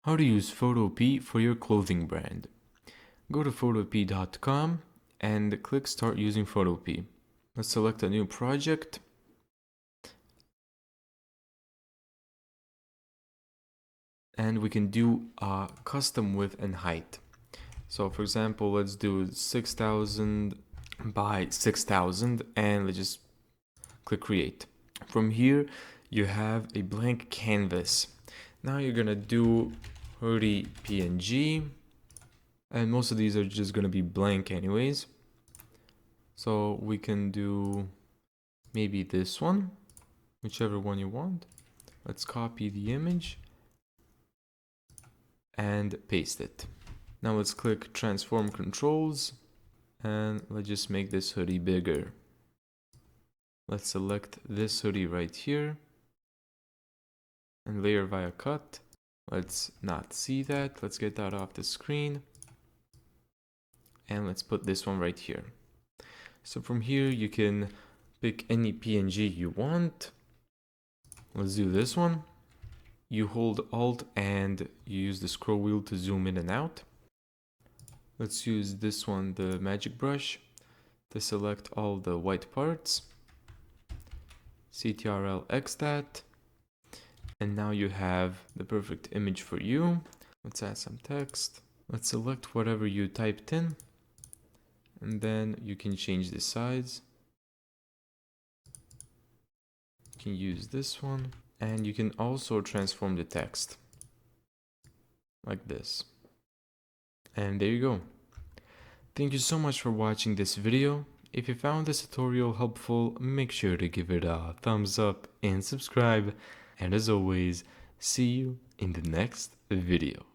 How to use Photopea for your clothing brand. Go to photopea.com and click Start using Photopea. Let's select a new project. And we can do a custom width and height. So for example, let's do 6,000 by 6,000 and let's just click create. From here, you have a blank canvas. Now you're gonna do 30 PNG, and most of these are just gonna be blank anyways. So we can do maybe this one, whichever one you want. Let's copy the image and paste it. Now let's click transform controls and let's just make this hoodie bigger. Let's select this hoodie right here and layer via cut. Let's not see that. Let's get that off the screen. And let's put this one right here. So from here you can pick any PNG you want. Let's do this one. You hold Alt and you use the scroll wheel to zoom in and out. Let's use this one, the magic brush, to select all the white parts. Ctrl X that. And now you have the perfect image for you. Let's add some text. Let's select whatever you typed in. And then you can change the size. You can use this one. And you can also transform the text. Like this. And there you go. Thank you so much for watching this video. If you found this tutorial helpful, make sure to give it a thumbs up and subscribe. And as always, see you in the next video.